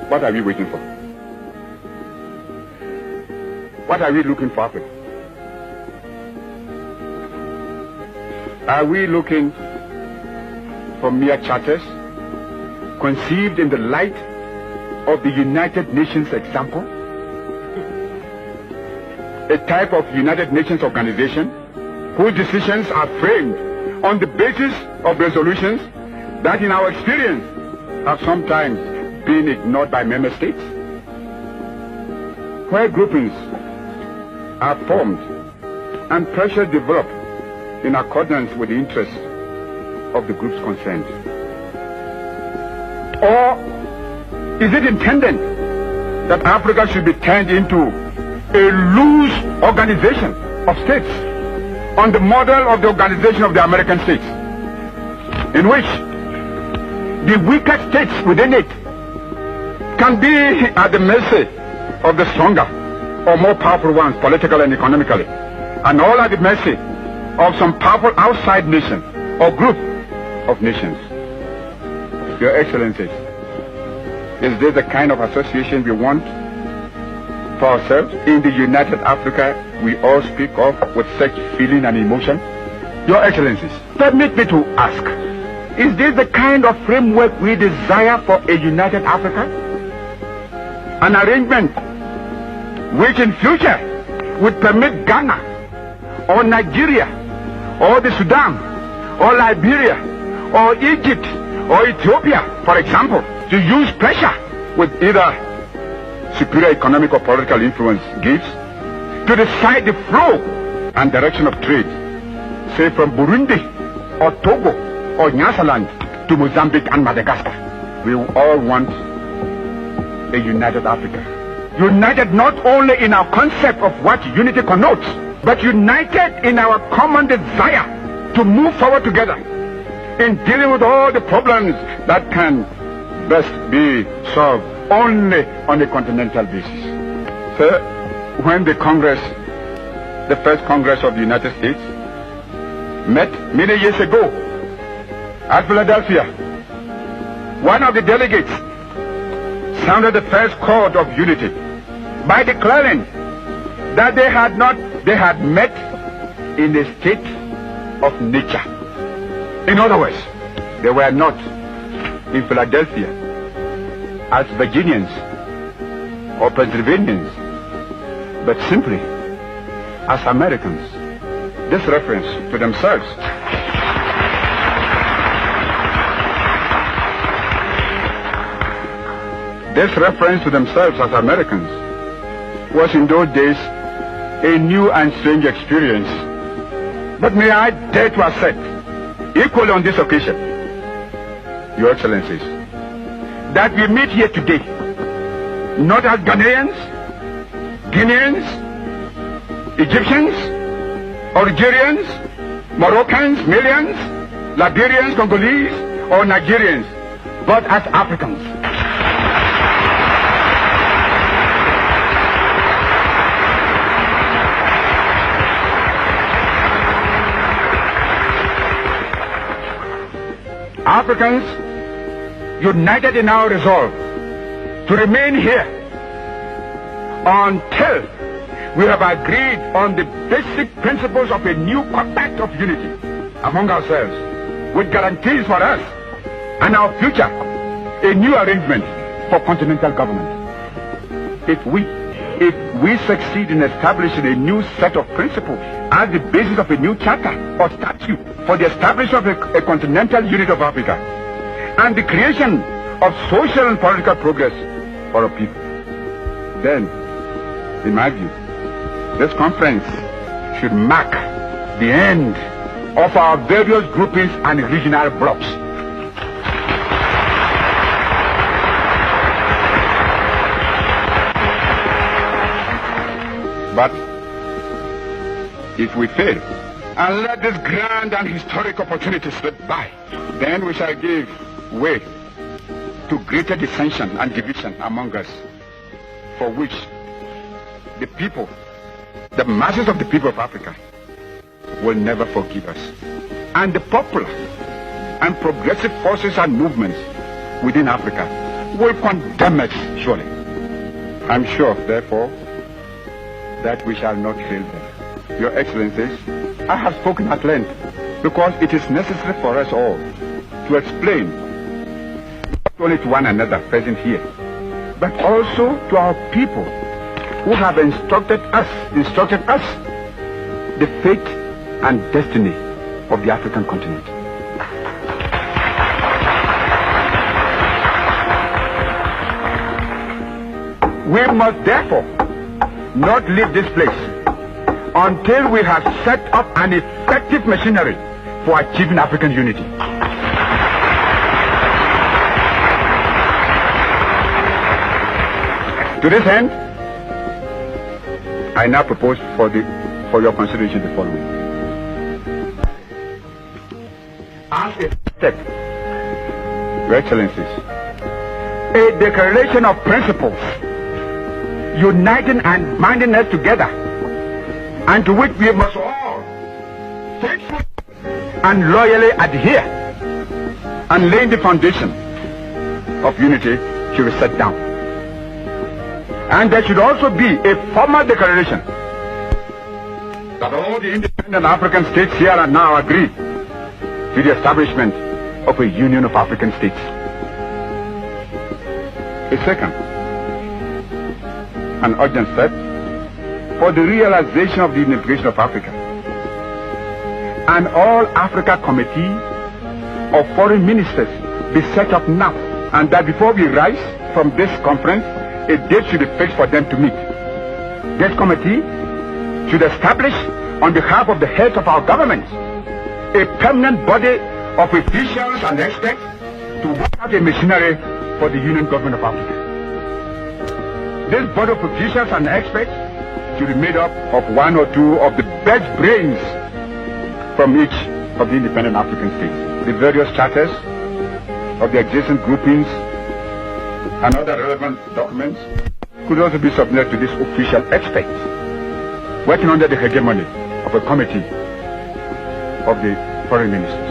What are we waiting for? What are we looking for, Africa? Are we looking for mere charters conceived in the light of the United Nations example? A type of United Nations organization whose decisions are framed on the basis of resolutions that in our experience have sometimes been ignored by member states, where groupings are formed and pressure developed in accordance with the interests of the groups concerned? Or is it intended that Africa should be turned into a loose organization of states on the model of the organization of the American states, in which the weaker states within it can be at the mercy of the stronger or more powerful ones, politically and economically, and all at the mercy of some powerful outside nation or group of nations? Your Excellencies, is this the kind of association we want for ourselves? In the United Africa we all speak of with such feeling and emotion? Your Excellencies, permit me to ask, is this the kind of framework we desire for a united Africa? An arrangement which in future would permit Ghana or Nigeria or the Sudan or Liberia or Egypt or Ethiopia, for example, to use pressure with either superior economic or political influence gives to decide the flow and direction of trade, say from Burundi or Togo or Nyasaland to Mozambique and Madagascar. We all want a united Africa. United not only in our concept of what unity connotes, but united in our common desire to move forward together in dealing with all the problems that can best be solved only on a continental basis. Sir, when the first Congress of the United States met many years ago at Philadelphia, one of the delegates sounded the first chord of unity by declaring that they had met in a state of nature. In other words, they were not in Philadelphia as Virginians or Pennsylvanians, but simply as Americans. This reference to themselves as Americans was in those days a new and strange experience. But may I dare to assert, equally on this occasion, Your Excellencies, that we meet here today not as Ghanaians, Guineans, Egyptians, Algerians, Moroccans, Malians, Liberians, Congolese, or Nigerians, but as Africans. Africans united in our resolve to remain here until we have agreed on the basic principles of a new compact of unity among ourselves, which guarantees for us and our future a new arrangement for continental government. If we succeed in establishing a new set of principles as the basis of a new charter or statute for the establishment of a continental unit of Africa and the creation of social and political progress for our people, then, in my view, this conference should mark the end of our various groupings and regional blocs. But if we fail and let this grand and historic opportunity slip by, then we shall give way to greater dissension and division among us, for which the people, the masses of the people of Africa, will never forgive us. And the popular and progressive forces and movements within Africa will condemn it, surely. I'm sure, therefore, that we shall not fail them. Your Excellencies, I have spoken at length because it is necessary for us all to explain not only to one another present here, but also to our people who have instructed us the fate and destiny of the African continent. We must therefore not leave this place until we have set up an effective machinery for achieving African unity. To this end, I now propose for your consideration the following. As a step, Your Excellencies, a declaration of principles uniting and binding us together, and to which we must all faithfully and loyally adhere, and laying the foundation of unity should be set down. And there should also be a formal declaration that all the independent African states here and now agree to the establishment of a Union of African States. A second, an urgent step for the realization of the unification of Africa. An All-Africa Committee of Foreign Ministers be set up now, and that before we rise from this conference, a date should be fixed for them to meet. This committee should establish, on behalf of the heads of our governments, a permanent body of officials and experts to work out a machinery for the Union Government of Africa. This body of officials and experts should be made up of one or two of the best brains from each of the independent African states. The various charters of the existing groupings and other relevant documents could also be submitted to this official expert, working under the hegemony of a committee of the foreign ministers.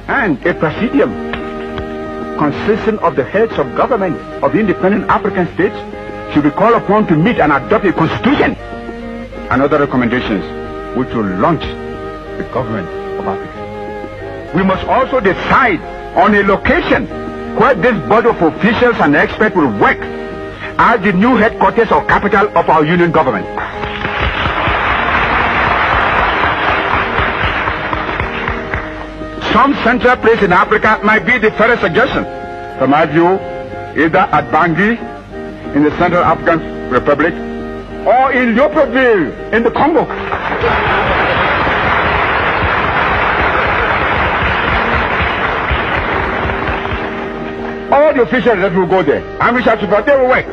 And a presidium consisting of the heads of government of the independent African states should be called upon to meet and adopt a constitution and other recommendations which will launch the government of Africa. We must also decide on a location where this body of officials and experts will work as the new headquarters or capital of our union government. Some central place in Africa might be the fairest suggestion. From my view, either at Bangui in the Central African Republic or in Libreville in the Congo. All the officials that will go there, and we shall support, they will work.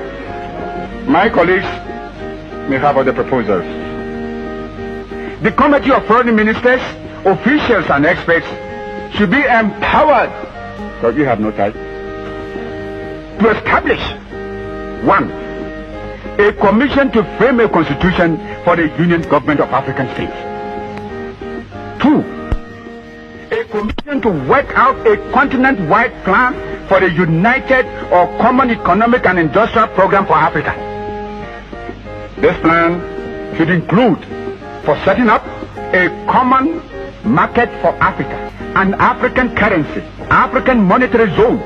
My colleagues may have other proposals. The Committee of Foreign Ministers, officials and experts should be empowered, because we have no time, to establish, one, a commission to frame a constitution for the Union Government of African States. Two, a commission to work out a continent-wide plan for the united or common economic and industrial program for Africa. This plan should include, for setting up a common market for Africa, an African currency, African monetary zone,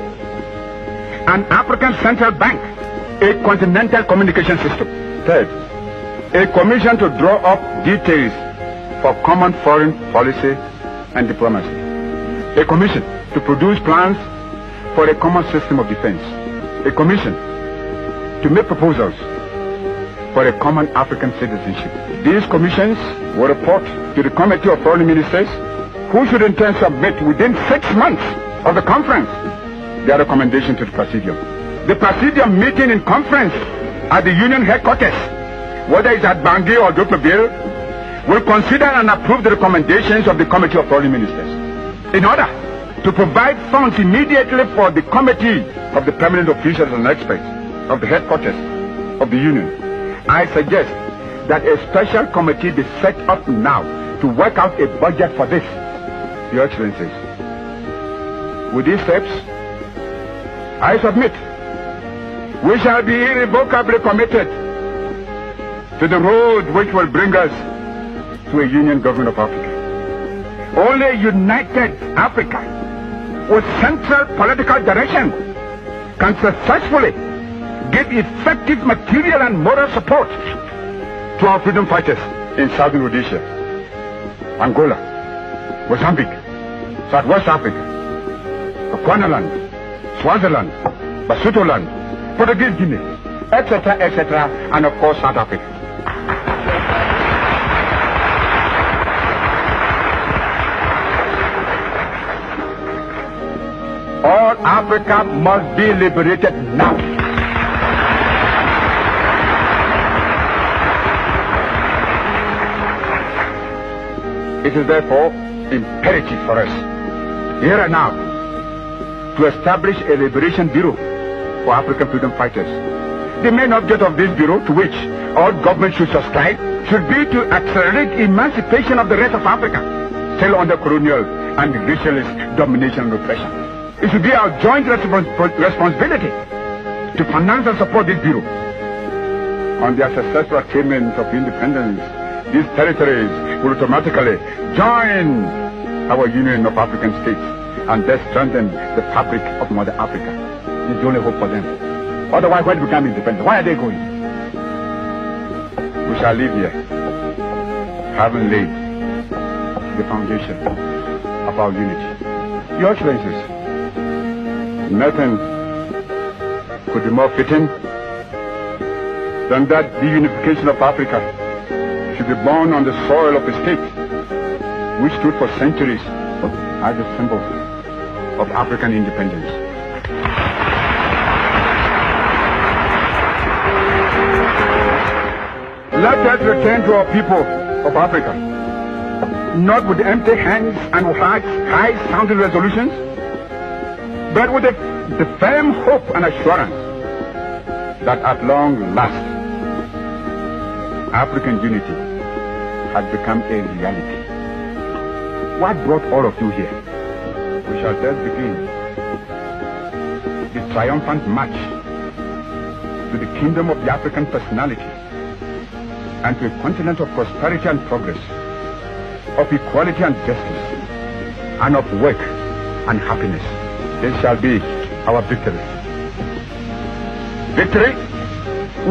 an African central bank, a continental communication system. Third, a commission to draw up details for common foreign policy and diplomacy. A commission to produce plans for a common system of defense. A commission to make proposals for a common African citizenship. These commissions will report to the Committee of Foreign Ministers, who should in turn submit within 6 months of the conference their recommendation to the Presidium. The Presidium meeting in conference at the Union headquarters, whether it's at Bangui or Libreville, will consider and approve the recommendations of the Committee of Foreign Ministers in order to provide funds immediately for the Committee of the permanent officials and experts of the headquarters of the Union. I suggest that a special committee be set up now to work out a budget for this. Your Excellencies, with these steps, I submit, we shall be irrevocably committed to the road which will bring us to a union government of Africa. Only a united Africa with central political direction can successfully give effective material and moral support to our freedom fighters in Southern Rhodesia, Angola, Mozambique, Southwest Africa, Bechuanaland, Swaziland, Basutoland, Portuguese Guinea, etc., and of course South Africa. All Africa must be liberated now. It is therefore imperative for us, here and now, to establish a liberation bureau for African freedom fighters. The main object of this bureau, to which all governments should subscribe, should be to accelerate emancipation of the rest of Africa, still under colonial and racialist domination and oppression. It should be our joint responsibility to finance and support this bureau. On their successful attainment of independence, these territories will automatically join our Union of African States and thus strengthen the fabric of Mother Africa. It's the only hope for them. Otherwise, when they become independent, why are they going? We shall live here, having laid the foundation of our unity. Your Excellencies, nothing could be more fitting than that the unification of Africa should be born on the soil of a state which stood for centuries as a symbol of African independence. Let us return to our people of Africa, not with empty hands and with high-sounding resolutions, but with the firm hope and assurance that at long last, African unity has become a reality. What brought all of you here? We shall thus begin the triumphant march to the kingdom of the African personality and to a continent of prosperity and progress, of equality and justice, and of work and happiness. This shall be our victory. Victory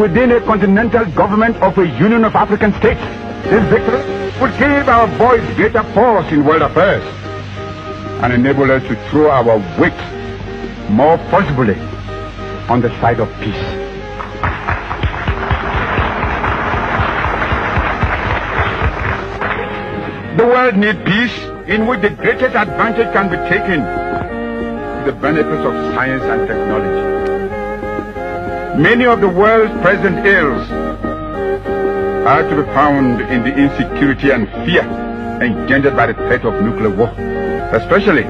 within a continental government of a Union of African States. This victory would give our voice greater force in world affairs and enable us to throw our weight more forcibly on the side of peace. The world needs peace, in which the greatest advantage can be taken to the benefits of science and technology. Many of the world's present ills are to be found in the insecurity and fear engendered by the threat of nuclear war. Especially,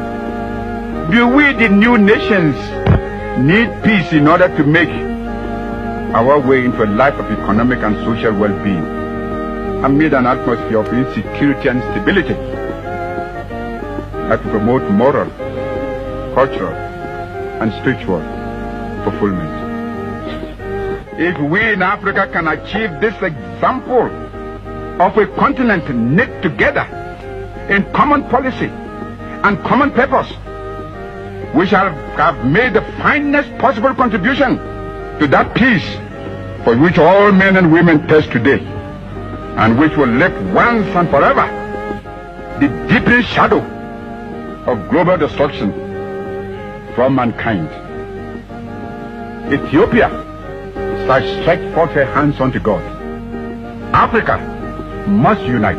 do we, the new nations, need peace in order to make our way into a life of economic and social well-being amid an atmosphere of insecurity and instability that will promote moral, cultural, and spiritual fulfillment. If we in Africa can achieve this example of a continent knit together in common policy and common purpose, we shall have made the finest possible contribution to that peace for which all men and women thirst today, and which will lift once and forever the deepening shadow of global destruction from mankind. Ethiopia shall stretch forth her hands unto God. Africa must unite.